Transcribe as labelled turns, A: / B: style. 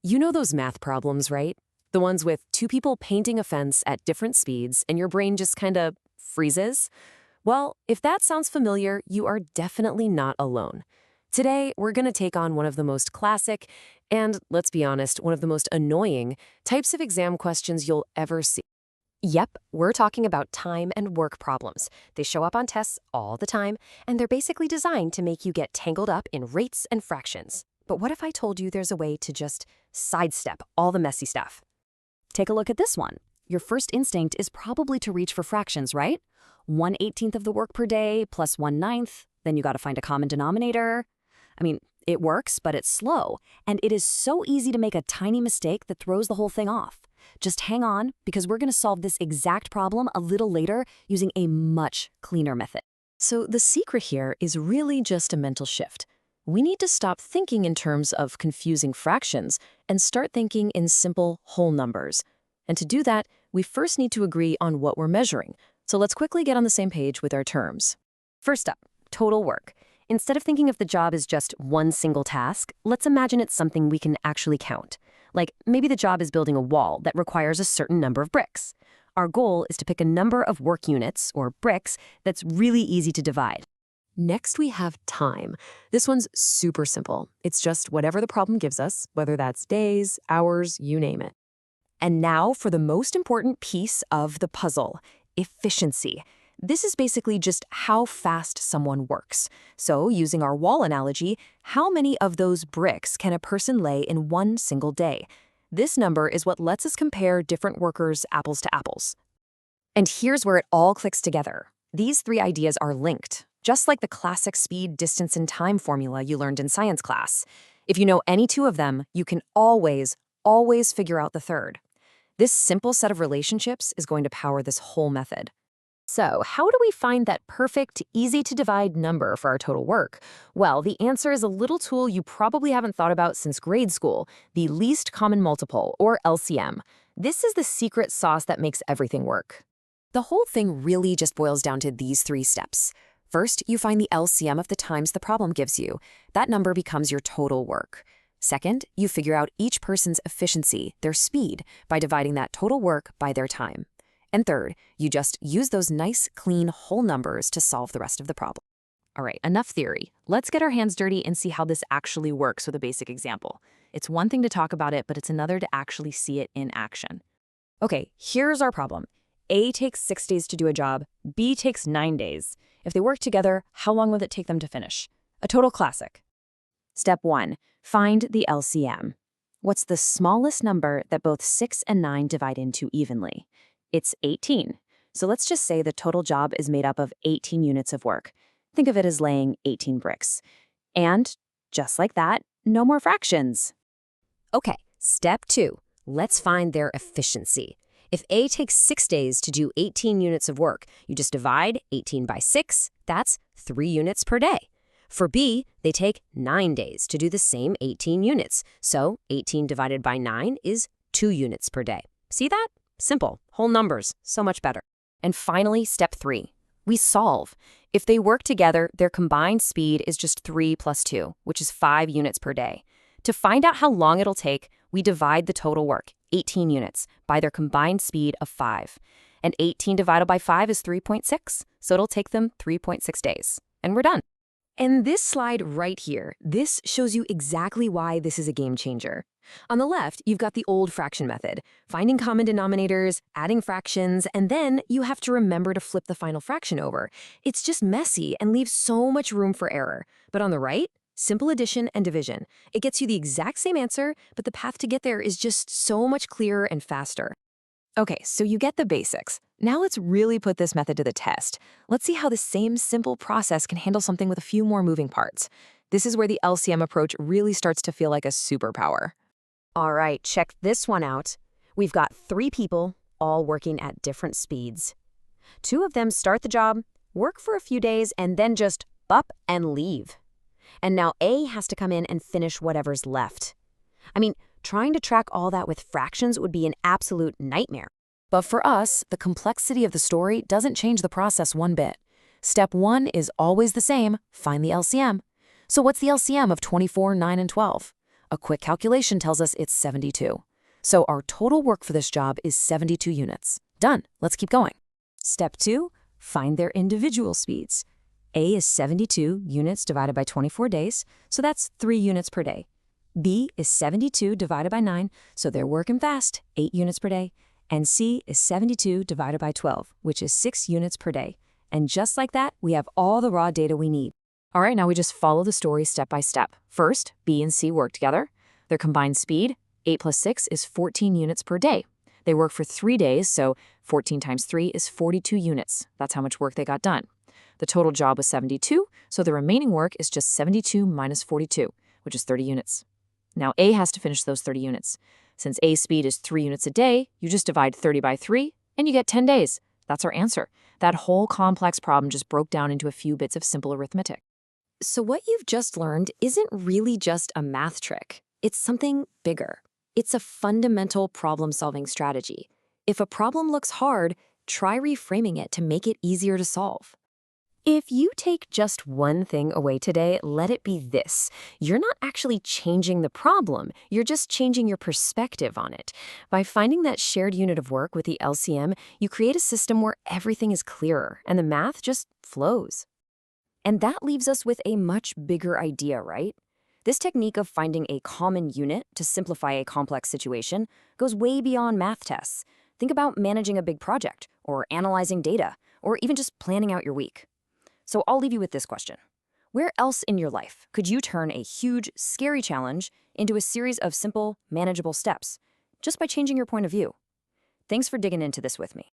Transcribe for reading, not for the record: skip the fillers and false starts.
A: You know those math problems, right? The ones with two people painting a fence at different speeds and your brain just kind of freezes? Well, if that sounds familiar, you are definitely not alone. Today, we're going to take on one of the most classic and, let's be honest, one of the most annoying types of exam questions you'll ever see. Yep, we're talking about time and work problems. They show up on tests all the time, and they're basically designed to make you get tangled up in rates and fractions. But what if I told you there's a way to just sidestep all the messy stuff? Take a look at this one. Your first instinct is probably to reach for fractions, right? 1/18 of the work per day plus 1/9, then you got to find a common denominator. I mean, it works, but it's slow, and it is so easy to make a tiny mistake that throws the whole thing off. Just hang on, because we're going to solve this exact problem a little later using a much cleaner method. So the secret here is really just a mental shift. We need to stop thinking in terms of confusing fractions and start thinking in simple whole numbers. And to do that, we first need to agree on what we're measuring. So let's quickly get on the same page with our terms. First up, total work. Instead of thinking of the job as just one single task, let's imagine it's something we can actually count. Like maybe the job is building a wall that requires a certain number of bricks. Our goal is to pick a number of work units, or bricks, that's really easy to divide. Next, we have time. This one's super simple. It's just whatever the problem gives us, whether that's days, hours, you name it. And now for the most important piece of the puzzle, efficiency. This is basically just how fast someone works. So, using our wall analogy, how many of those bricks can a person lay in one single day? This number is what lets us compare different workers apples to apples. And here's where it all clicks together. These three ideas are linked, just like the classic speed, distance, and time formula you learned in science class. If you know any two of them, you can always figure out the third. This simple set of relationships is going to power this whole method. So, how do we find that perfect, easy-to-divide number for our total work? Well, the answer is a little tool you probably haven't thought about since grade school, the least common multiple, or LCM. This is the secret sauce that makes everything work. The whole thing really just boils down to these three steps. First, you find the LCM of the times the problem gives you. That number becomes your total work. Second, you figure out each person's efficiency, their speed, by dividing that total work by their time. And third, you just use those nice, clean, whole numbers to solve the rest of the problem. All right, enough theory. Let's get our hands dirty and see how this actually works with a basic example. It's one thing to talk about it, but it's another to actually see it in action. Okay, here's our problem. A takes 6 days to do a job, B takes 9 days. If they work together, how long will it take them to finish? A total classic. Step 1, find the LCM. What's the smallest number that both 6 and 9 divide into evenly? It's 18. So let's just say the total job is made up of 18 units of work. Think of it as laying 18 bricks. And just like that, no more fractions. Okay, step 2. Let's find their efficiency. If A takes 6 days to do 18 units of work, you just divide 18 by 6. That's 3 units per day. For B, they take 9 days to do the same 18 units. So 18 divided by 9 is 2 units per day. See that? Simple, whole numbers, so much better. And finally, step 3. We solve. If they work together, their combined speed is just 3 plus 2, which is 5 units per day. To find out how long it'll take, we divide the total work, 18 units, by their combined speed of 5. And 18 divided by 5 is 3.6, so it'll take them 3.6 days. And we're done. And this slide right here, this shows you exactly why this is a game changer. On the left, you've got the old fraction method, finding common denominators, adding fractions, and then you have to remember to flip the final fraction over. It's just messy and leaves so much room for error. But on the right, simple addition and division. It gets you the exact same answer, but the path to get there is just so much clearer and faster. Okay, so you get the basics. Now let's really put this method to the test. Let's see how the same simple process can handle something with a few more moving parts. This is where the LCM approach really starts to feel like a superpower. All right, check this one out. We've got 3 people, all working at different speeds. 2 of them start the job, work for a few days, and then just up and leave. And now A has to come in and finish whatever's left. I mean, trying to track all that with fractions would be an absolute nightmare. But for us, the complexity of the story doesn't change the process one bit. Step 1 is always the same, find the LCM. So what's the LCM of 24, 9, and 12? A quick calculation tells us it's 72. So our total work for this job is 72 units. Done. Let's keep going. Step 2, find their individual speeds. A is 72 units divided by 24 days, so that's 3 units per day. B is 72 divided by 9, so they're working fast, 8 units per day. And C is 72 divided by 12, which is 6 units per day. And just like that, we have all the raw data we need. All right, now we just follow the story step by step. First, B and C work together. Their combined speed, 8 plus 6, is 14 units per day. They work for 3 days, so 14 times 3 is 42 units. That's how much work they got done. The total job was 72, so the remaining work is just 72 minus 42, which is 30 units. Now A has to finish those 30 units. Since A's speed is 3 units a day, you just divide 30 by 3, and you get 10 days. That's our answer. That whole complex problem just broke down into a few bits of simple arithmetic. So what you've just learned isn't really just a math trick. It's something bigger. It's a fundamental problem-solving strategy. If a problem looks hard, try reframing it to make it easier to solve. If you take just one thing away today, let it be this. You're not actually changing the problem, you're just changing your perspective on it. By finding that shared unit of work with the LCM, you create a system where everything is clearer and the math just flows. And that leaves us with a much bigger idea, right? This technique of finding a common unit to simplify a complex situation goes way beyond math tests. Think about managing a big project, or analyzing data, or even just planning out your week. So I'll leave you with this question. Where else in your life could you turn a huge, scary challenge into a series of simple, manageable steps, just by changing your point of view? Thanks for digging into this with me.